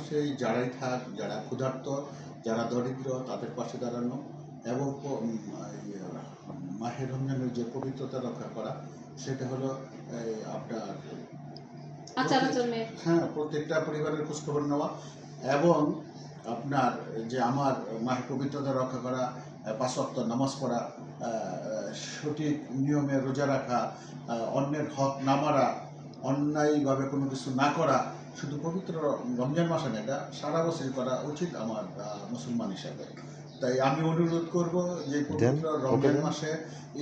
মাসে যারাই থাক, যারা ক্ষুধার্ত, যারা দরিদ্র, তাদের পাশে দাঁড়ানো এবং মাহে রমজানের যে পবিত্রতা রক্ষা করা, সেটা হলো আপনার হ্যাঁ, প্রত্যেকটা পরিবারের খোঁজখবর নেওয়া এবং আপনার যে আমার মাহে পবিত্রতা রক্ষা করা, 5 ওয়াক্ত নামাজ পড়া, সঠিক নিয়মে রোজা রাখা, অন্যের হক না মারা, অন্যায়ভাবে কোনো কিছু না করা, শুধু পবিত্র রমজান মাসে না, এটা সারা বছর করা উচিত আমার মুসলমান হিসাবে। তাই আমি অনুরোধ করব যে পবিত্র রমজান মাসে,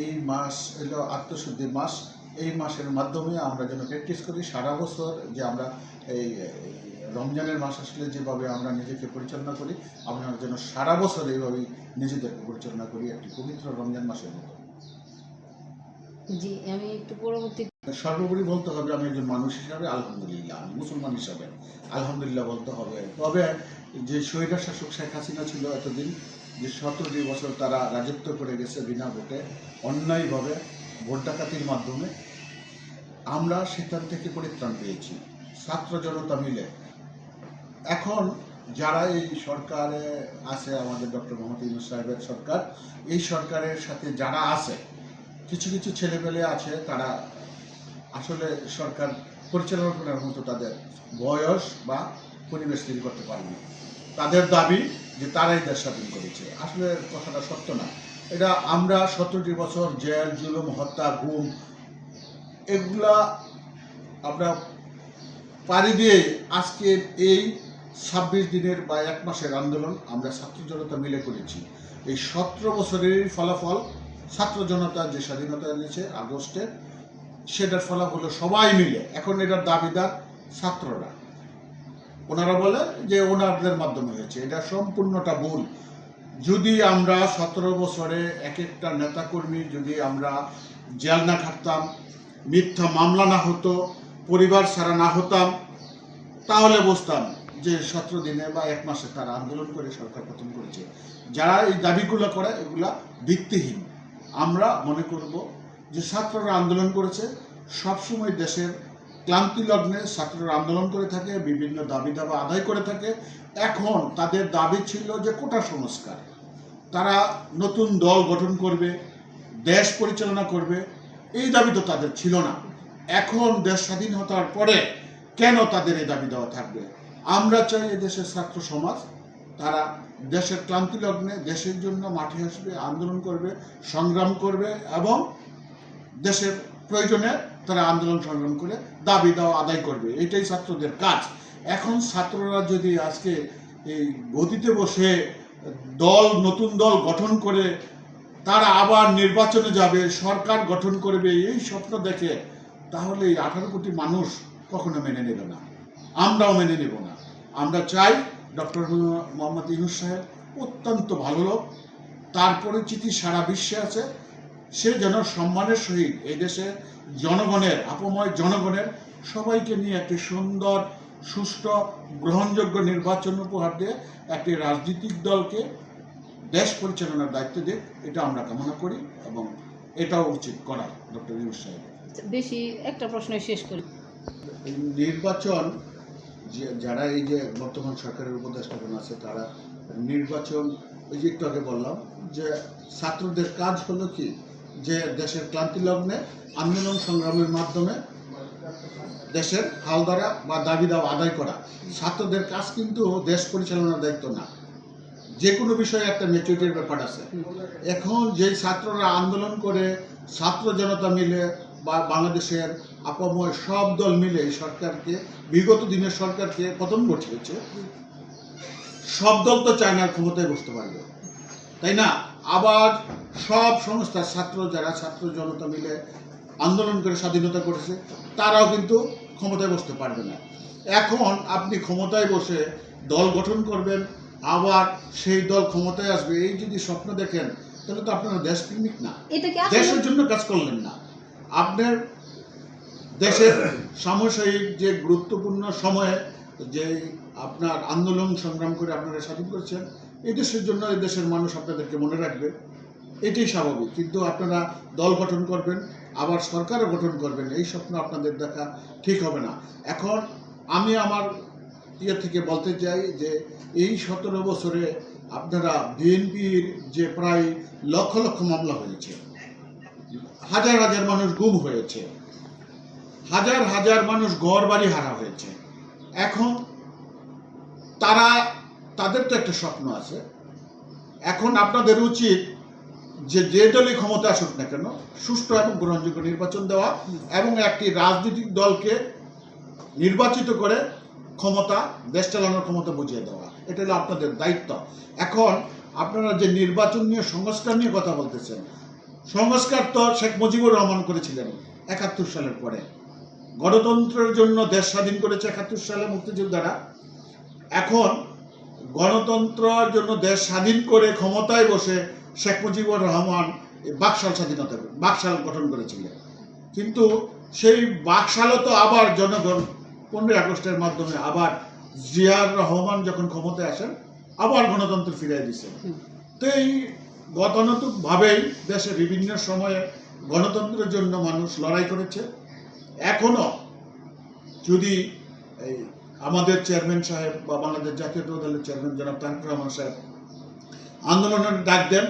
এই মাস হলো আত্মশুদ্ধির মাস, এই মাসের মাধ্যমে আমরা যেন প্র্যাকটিস করি সারা বছর, যে আমরা এই রমজানের মাস আসলে যেভাবে আমরা নিজেকে পরিচালনা করি, আমরা যেন সারা বছর এইভাবেই নিজেদেরকে পরিচালনা করি একটি পবিত্র রমজান মাসের মতো। জি, আমি একটু পরবর্তী সর্বোপরি বলতে হবে, আমি একজন মানুষ হিসাবে আলহামদুলিল্লাহ, আমি মুসলমান হিসাবে আলহামদুলিল্লাহ বলতে হবে। তবে যে স্বৈরাচার শাসক শেখ হাসিনা ছিল এতদিন, যে 17 বছর তারা রাজত্ব করে গেছে বিনা ভোটে, অন্যায়ভাবে ভোট ডাকাতির মাধ্যমে, আমরা সেখান থেকে পরিত্রাণ পেয়েছি ছাত্র জনতা মিলে। এখন যারা এই সরকারে আছে, আমাদের ডক্টর মোহাম্মদ ইউনূস সাহেবের সরকার, এই সরকারের সাথে যারা আছে, কিছু কিছু ছেলেপেলে আছে, তারা আসলে সরকার পরিচালনা করার মতো তাদের বয়স বা পরিবেশ তৈরি করতে পারেনি। তাদের দাবি যে তারাই দেশ স্বাধীন করেছে, আসলে কথাটা সত্য না। এটা আমরা 17 বছর জেল, জুলুম, হত্যা, গুম, এগুলা আমরা পাড়ি দিয়ে আজকে এই 26 দিনের বা 1 মাসের আন্দোলন আমরা ছাত্র জনতা মিলে করেছি। এই 17 বছরের ফলাফল, ছাত্র জনতা যে স্বাধীনতা এনেছে আগস্টে, সেটার ফলাফল হলো সবাই মিলে। এখন এটার দাবিদার ছাত্ররা। ওনারা বলে যে ওনাদের মাধ্যমে হয়েছে, এটা সম্পূর্ণটা ভুল। যদি আমরা 17 বছরে এক একটা নেতাকর্মী যদি আমরা জেল না খাটতাম, মিথ্যা মামলা না হতো, পরিবার ছাড়া না হতাম, তাহলে বুঝতাম যে 17 দিনে বা 1 মাসে তারা আন্দোলন করে সরকার পতন করেছে। যারা এই দাবিগুলো করে, এগুলা ভিত্তিহীন। আমরা মনে করব যে ছাত্ররা আন্দোলন করেছে, সবসময় দেশের ক্লান্তি লগ্নে ছাত্ররা আন্দোলন করে থাকে, বিভিন্ন দাবি দাবা আদায় করে থাকে। এখন তাদের দাবি ছিল যে কোটা সংস্কার, তারা নতুন দল গঠন করবে, দেশ পরিচালনা করবে, এই দাবি তো তাদের ছিল না। এখন দেশ স্বাধীন হওয়ার পরে কেন তাদের এই দাবি দেওয়া থাকবে? আমরা চাই দেশের ছাত্র সমাজ তারা দেশের ক্লান্তি লগ্নে দেশের জন্য মাঠে আসবে, আন্দোলন করবে, সংগ্রাম করবে এবং দেশের প্রয়োজনে তারা আন্দোলন সংগ্রাম করে দাবি দেওয়া আদায় করবে। এটাই ছাত্রদের কাজ। এখন ছাত্ররা যদি আজকে এই গদিতে বসে নতুন দল গঠন করে তারা আবার নির্বাচনে যাবে, সরকার গঠন করবে, এই স্বপ্ন দেখে, তাহলে এই 18 কোটি মানুষ কখনো মেনে নেবে না, আমরাও মেনে নেব না। আমরা চাই ডক্টর মোহাম্মদ ইউনূস সাহেব অত্যন্ত ভালো লোক, তার পরিচিতি সারা বিশ্বে আছে, সে যেন সম্মানের সহিত এই দেশের জনগণের, আপময় জনগণের সবাইকে নিয়ে একটি সুন্দর, সুষ্ঠু, গ্রহণযোগ্য নির্বাচন উপহার দিয়ে একটি রাজনৈতিক দলকে দেশ পরিচালনার দায়িত্ব দিক, এটা আমরা কামনা করি এবং এটাও উচিত করা ডক্টর ইউনূস সাহেব। বেশি একটা প্রশ্ন শেষ করি। নির্বাচন, যারা এই যে বর্তমান সরকারের উপদেষ্টাগণ আছে, তারা নির্বাচন, ওই যে একটু আগে বললাম যে ছাত্রদের কাজ হলো কি, যে দেশের ক্লান্তি লগ্নে আন্দোলন সংগ্রামের মাধ্যমে দেশের হাল ধরা বা দাবি দাওয়া আদায় করা। ছাত্রদের কাজ কিন্তু দেশ পরিচালনার দায়িত্ব না, যে কোনো বিষয়ে একটা ম্যাচুরিটির ব্যাপার আছে। এখন যে ছাত্ররা আন্দোলন করে, ছাত্র জনতা মিলে বা বাংলাদেশের আপময় সব দল মিলে এই সরকারকে, বিগত দিনের সরকারকে পতন ঘটিয়েছে, সব দল তো চায় না ক্ষমতায় বসতে পারবে, তাই না? আবার সব সংস্থা, যারা ছাত্র জনতা মিলে আন্দোলন করে স্বাধীনতা করেছে, তারাও কিন্তু ক্ষমতায় বসতে পারবে না। এখন আপনি ক্ষমতায় বসে দল গঠন করবেন, আবার সেই দল ক্ষমতায় আসবে, এই যদি স্বপ্ন দেখেন, তাহলে তো আপনারা দেশপ্রেমিক না, দেশের জন্য কাজ করলেন না। আপনার দেশের সাময়িক যে গুরুত্বপূর্ণ সময়ে যে আপনার আন্দোলন সংগ্রাম করে আপনারা স্বাধীন করেছেন, এই দেশের জন্য এই দেশের মানুষ আপনাদেরকে মনে রাখবে, এটাই স্বাভাবিক। কিন্তু আপনারা দল গঠন করবেন, আবার সরকারও গঠন করবেন, এই স্বপ্ন আপনাদের দেখা ঠিক হবে না। এখন আমি আমার ইয়ে থেকে বলতে চাই যে এই 17 বছরে আপনারা বিএনপির যে প্রায় লক্ষ লক্ষ মামলা হয়েছে, হাজার হাজার মানুষ গুম হয়েছে, হাজার হাজার মানুষ ঘর বাড়ি হারা হয়েছে, এখন তাদের তো একটা স্বপ্ন আছে। এখন আপনাদের উচিত যে যে দলই ক্ষমতা আসুক না কেন সুষ্ঠু এবং গ্রহণযোগ্য নির্বাচন দেওয়া এবং একটি রাজনৈতিক দলকে নির্বাচিত করে দেশ চালানোর ক্ষমতা বুঝিয়ে দেওয়া, এটা হলো আপনাদের দায়িত্ব। এখন আপনারা যে নির্বাচন নিয়ে সংস্কার নিয়ে কথা বলতেছেন, সংস্কার তো শেখ মুজিবুর রহমান করেছিলেন 71 সালের পরে। গণতন্ত্রের জন্য দেশ স্বাধীন করেছে 71 সালে মুক্তিযোদ্ধারা। এখন গণতন্ত্রের জন্য দেশ স্বাধীন করে ক্ষমতায় বসে শেখ মুজিবুর রহমান বাকশাল গঠন করেছিলেন। কিন্তু সেই বাকশালও তো আবার জনগণ 15 আগস্টের মাধ্যমে আবার জিয়াউর রহমান যখন ক্ষমতায় আসেন আবার গণতন্ত্র ফিরিয়ে দিয়েছেন। তো এই গতানুগতিকভাবেই দেশে বিভিন্ন সময়ে গণতন্ত্রের জন্য মানুষ লড়াই করেছে। এখনো যদি এই আমাদের চেয়ারম্যান সাহেব বা বাংলাদেশ জাতীয়তাবাদী দলের চেয়ারম্যান জনাব তারেক রহমান সাহেব আন্দোলনের ডাক দেন,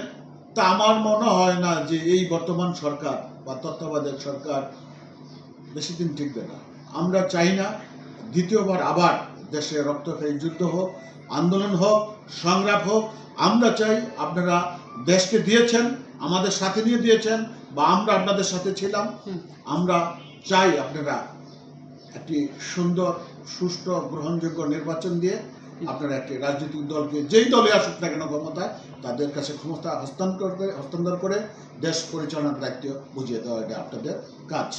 তা আমার মনে হয় না যে এই বর্তমান সরকার বা তত্ত্বাবধায়ক সরকার বেশি দিন টিকবে না। আমরা চাই না দ্বিতীয়বার আবার দেশে রক্তক্ষয়ী যুদ্ধ হোক, আন্দোলন হোক, সংগ্রাম হোক। আমরা চাই আপনারা দেশকে দিয়েছেন, আমাদের সাথে নিয়ে দিয়েছেন, বা আমরা আপনাদের সাথে ছিলাম। আমরা চাই আপনারা একটি সুন্দর, সুষ্ঠু, গ্রহণযোগ্য নির্বাচন দিয়ে আপনারা একটি রাজনৈতিক দলকে, যেই দলে আসুক না কেন ক্ষমতায়, তাদের কাছে ক্ষমতা হস্তান্তর করে দেশ পরিচালনার দায়িত্ব বুঝিয়ে দেওয়া, এটা আপনাদের কাজ।